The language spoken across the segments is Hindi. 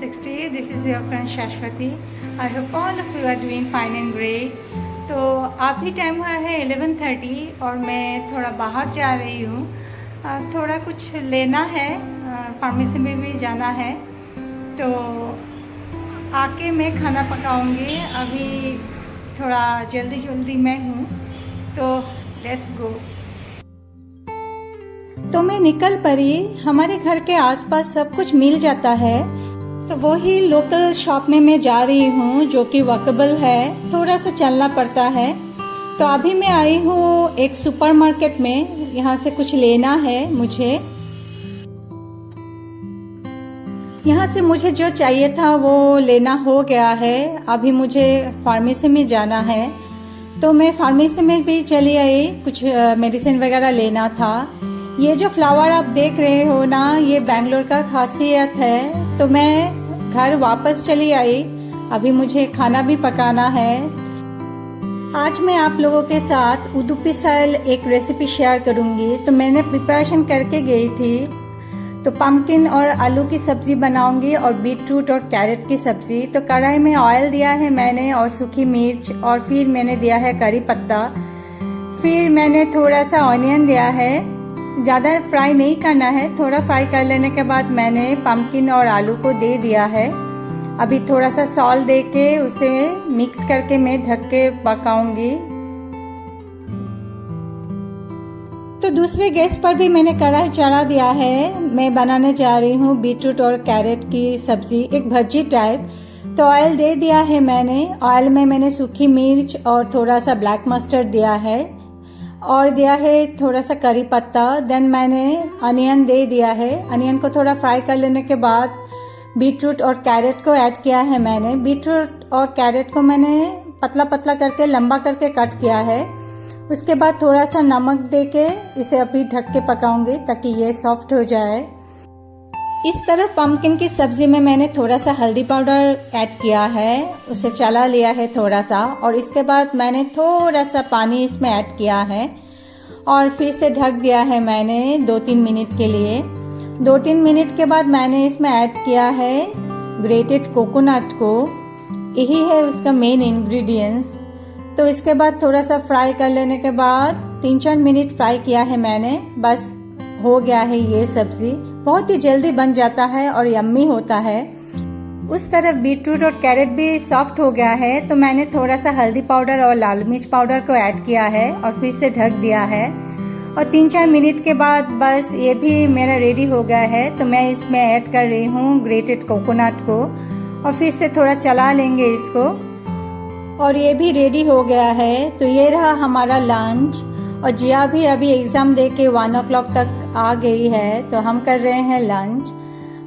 360. This is your friend Shashwati. I hope all of you are doing fine and great. तो अभी टाइम हुआ है 11:30 और मैं थोड़ा बाहर जा रही हूँ। थोड़ा कुछ लेना है, फार्मेसी में भी जाना है, तो आके मैं खाना पकाऊंगी। अभी थोड़ा जल्दी मैं हूँ, तो लेट्स गो। तो मैं निकल पड़ी। हमारे घर के आसपास सब कुछ मिल जाता है, तो वो ही लोकल शॉप में मैं जा रही हूँ जो कि वॉकेबल है, थोड़ा सा चलना पड़ता है। तो अभी मैं आई हूँ एक सुपरमार्केट में, यहाँ से कुछ लेना है मुझे। यहाँ से मुझे जो चाहिए था वो लेना हो गया है। अभी मुझे फार्मेसी में जाना है, तो मैं फार्मेसी में भी चली आई, कुछ मेडिसिन वगैरह लेना था। ये जो फ्लावर आप देख रहे हो ना, ये बेंगलोर का खासियत है। तो मैं घर वापस चली आई। अभी मुझे खाना भी पकाना है। आज मैं आप लोगों के साथ उदुपी स्टाइल एक रेसिपी शेयर करूंगी। तो मैंने प्रिपरेशन करके गई थी। तो पम्पकिन और आलू की सब्जी बनाऊंगी और बीटरूट और कैरेट की सब्जी। तो कढ़ाई में ऑयल दिया है मैंने और सूखी मिर्च, और फिर मैंने दिया है करी पत्ता, फिर मैंने थोड़ा सा ऑनियन दिया है। ज़्यादा फ्राई नहीं करना है, थोड़ा फ्राई कर लेने के बाद मैंने पम्पकिन और आलू को दे दिया है। अभी थोड़ा सा सॉल्ट दे के उसे मिक्स करके मैं ढक के पकाऊंगी। तो दूसरे गैस पर भी मैंने कढ़ाई चढ़ा दिया है। मैं बनाने जा रही हूँ बीटरूट और कैरेट की सब्जी, एक भजी टाइप। तो ऑयल दे दिया है मैंने। ऑयल में मैंने सूखी मिर्च और थोड़ा सा ब्लैक मस्टर्ड दिया है, और दिया है थोड़ा सा करी पत्ता। देन मैंने अनियन दे दिया है। अनियन को थोड़ा फ्राई कर लेने के बाद बीटरूट और कैरेट को ऐड किया है मैंने। बीटरूट और कैरेट को मैंने पतला पतला करके, लंबा करके कट किया है। उसके बाद थोड़ा सा नमक दे के इसे अभी ढक के पकाऊंगी ताकि ये सॉफ्ट हो जाए। इस तरह पम्पकिन की सब्जी में मैंने थोड़ा सा हल्दी पाउडर ऐड किया है, उसे चला लिया है थोड़ा सा, और इसके बाद मैंने थोड़ा सा पानी इसमें ऐड किया है और फिर से ढक दिया है मैंने 2-3 मिनट के लिए। 2-3 मिनट के बाद मैंने इसमें ऐड किया है ग्रेटेड कोकोनट को। यही है उसका मेन इंग्रेडिएंट्स। तो इसके बाद थोड़ा सा फ्राई कर लेने के बाद 3-4 मिनट फ्राई किया है मैंने, बस हो गया है ये सब्जी। बहुत ही जल्दी बन जाता है और यम्मी होता है। उस तरफ बीटरूट और कैरेट भी सॉफ्ट हो गया है, तो मैंने थोड़ा सा हल्दी पाउडर और लाल मिर्च पाउडर को ऐड किया है और फिर से ढक दिया है। और 3-4 मिनट के बाद बस ये भी मेरा रेडी हो गया है। तो मैं इसमें ऐड कर रही हूँ ग्रेटेड कोकोनट को, और फिर से थोड़ा चला लेंगे इसको, और ये भी रेडी हो गया है। तो ये रहा हमारा लंच। और जिया भी अभी एग्जाम दे के 1 o'clock तक आ गई है, तो हम कर रहे हैं लंच।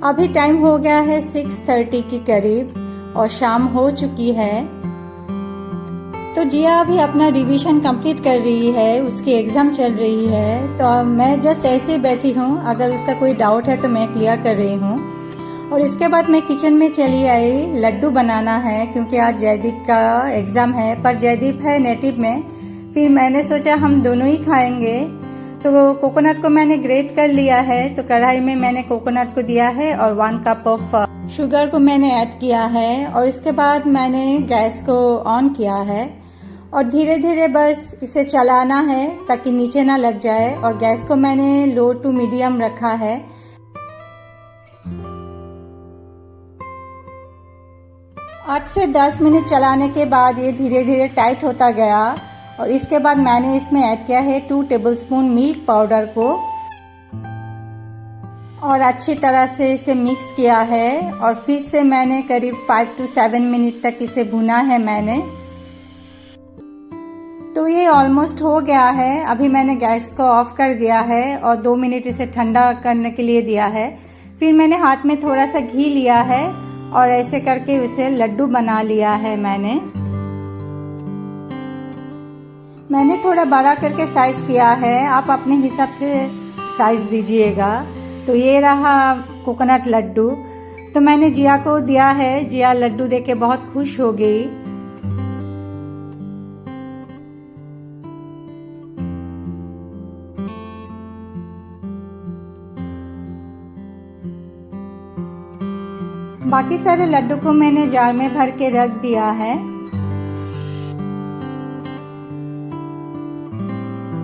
अभी टाइम हो गया है 6:30 के करीब और शाम हो चुकी है। तो जिया अभी अपना रिवीजन कंप्लीट कर रही है, उसकी एग्जाम चल रही है। तो मैं जस्ट ऐसे ही बैठी हूँ, अगर उसका कोई डाउट है तो मैं क्लियर कर रही हूँ। और इसके बाद मैं किचन में चली आई। लड्डू बनाना है क्योंकि आज जयदीप का एग्जाम है, पर जयदीप है नेटिव में। फिर मैंने सोचा हम दोनों ही खाएंगे। तो कोकोनट को मैंने ग्रेट कर लिया है। तो कढ़ाई में मैंने कोकोनट को दिया है और 1 कप ऑफ शुगर को मैंने ऐड किया है, और इसके बाद मैंने गैस को ऑन किया है और धीरे धीरे बस इसे चलाना है ताकि नीचे ना लग जाए। और गैस को मैंने लो टू मीडियम रखा है। 8 से 10 मिनट चलाने के बाद ये धीरे धीरे टाइट होता गया, और इसके बाद मैंने इसमें ऐड किया है 2 टेबलस्पून मिल्क पाउडर को, और अच्छी तरह से इसे मिक्स किया है। और फिर से मैंने करीब 5 to 7 मिनट तक इसे भुना है मैंने। तो ये ऑलमोस्ट हो गया है। अभी मैंने गैस को ऑफ कर दिया है और 2 मिनट इसे ठंडा करने के लिए दिया है। फिर मैंने हाथ में थोड़ा सा घी लिया है और ऐसे करके उसे लड्डू बना लिया है मैंने थोड़ा बड़ा करके साइज किया है, आप अपने हिसाब से साइज दीजिएगा। तो ये रहा कोकोनट लड्डू। तो मैंने जिया को दिया है। जिया लड्डू देके बहुत खुश हो गई। बाकी सारे लड्डू को मैंने जार में भर के रख दिया है।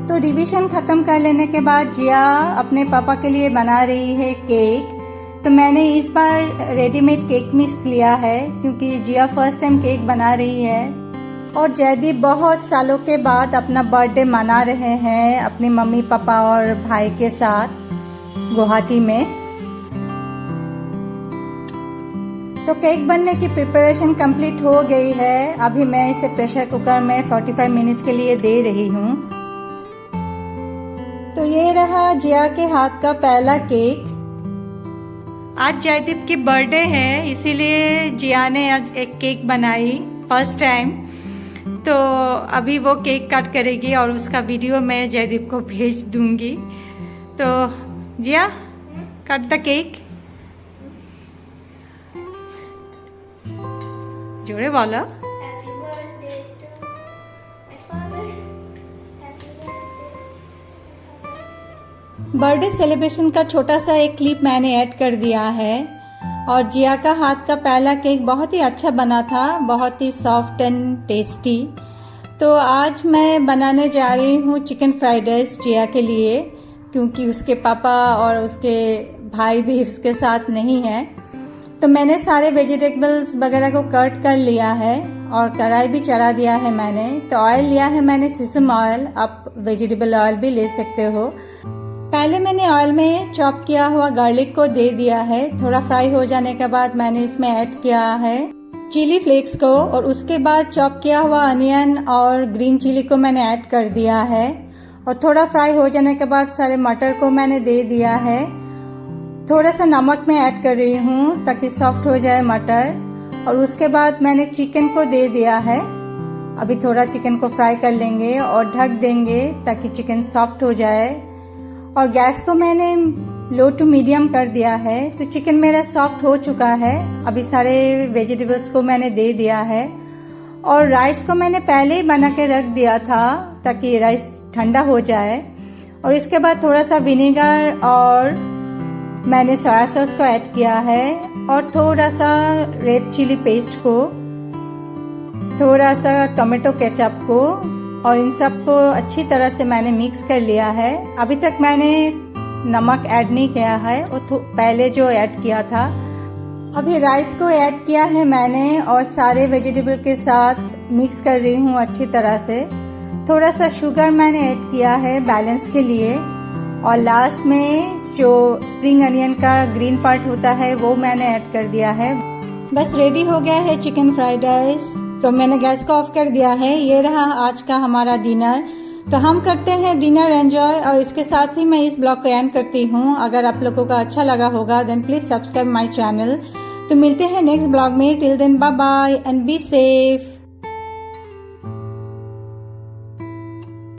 तो रिवीजन खत्म कर लेने के बाद जिया अपने पापा के लिए बना रही है केक। तो मैंने इस बार रेडीमेड केक मिक्स लिया है क्योंकि जिया फर्स्ट टाइम केक बना रही है। और जयदीप बहुत सालों के बाद अपना बर्थडे मना रहे हैं अपने मम्मी पापा और भाई के साथ गुवाहाटी में। तो केक बनने की प्रिपरेशन कंप्लीट हो गई है। अभी मैं इसे प्रेशर कुकर में 45 मिनट्स के लिए दे रही हूँ। तो ये रहा जिया के हाथ का पहला केक। आज जयदीप की बर्थडे है, इसीलिए जिया ने आज एक केक बनाई फर्स्ट टाइम। तो अभी वो केक कट करेगी और उसका वीडियो मैं जयदीप को भेज दूंगी। तो जिया, कट द केक। जोरे बोलो। बर्थडे सेलिब्रेशन का छोटा सा एक क्लिप मैंने ऐड कर दिया है। और जिया का हाथ का पहला केक बहुत ही अच्छा बना था, बहुत ही सॉफ्ट एंड टेस्टी। तो आज मैं बनाने जा रही हूँ चिकन फ्राइड राइस जिया के लिए, क्योंकि उसके पापा और उसके भाई भी उसके साथ नहीं है। तो मैंने सारे वेजिटेबल्स वगैरह को कट कर लिया है और कढ़ाई भी चढ़ा दिया है मैंने। तो ऑयल लिया है मैंने सेसम ऑयल, आप वेजिटेबल ऑयल भी ले सकते हो। पहले मैंने ऑयल में चॉप किया हुआ गार्लिक को दे दिया है। थोड़ा फ्राई हो जाने के बाद मैंने इसमें ऐड किया है चिली फ्लेक्स को, और उसके बाद चॉप किया हुआ अनियन और ग्रीन चिली को मैंने ऐड कर दिया है। और थोड़ा फ्राई हो जाने के बाद सारे मटर को मैंने दे दिया है। थोड़ा सा नमक मैं ऐड कर रही हूँ ताकि सॉफ्ट हो जाए मटर। और उसके बाद मैंने चिकन को दे दिया है। अभी थोड़ा चिकन को फ्राई कर लेंगे और ढक देंगे ताकि चिकन सॉफ्ट हो जाए। और गैस को मैंने लो टू मीडियम कर दिया है। तो चिकन मेरा सॉफ्ट हो चुका है। अभी सारे वेजिटेबल्स को मैंने दे दिया है। और राइस को मैंने पहले ही बना के रख दिया था ताकि राइस ठंडा हो जाए। और इसके बाद थोड़ा सा विनेगर और मैंने सोया सॉस को ऐड किया है, और थोड़ा सा रेड चिली पेस्ट को, थोड़ा सा टोमेटो केचप को, और इन सबको अच्छी तरह से मैंने मिक्स कर लिया है। अभी तक मैंने नमक ऐड नहीं किया है, वो पहले जो ऐड किया था। अभी राइस को ऐड किया है मैंने और सारे वेजिटेबल के साथ मिक्स कर रही हूँ अच्छी तरह से। थोड़ा सा शुगर मैंने ऐड किया है बैलेंस के लिए। और लास्ट में जो स्प्रिंग अनियन का ग्रीन पार्ट होता है वो मैंने ऐड कर दिया है। बस रेडी हो गया है चिकन फ्राइड राइस। तो मैंने गैस को ऑफ कर दिया है। ये रहा आज का हमारा डिनर। तो हम करते हैं डिनर एंजॉय, और इसके साथ ही मैं इस ब्लॉग को एंड करती हूँ। अगर आप लोगों को अच्छा लगा होगा then please subscribe my channel. तो मिलते हैं नेक्स्ट ब्लॉग में। Till then bye bye and be safe.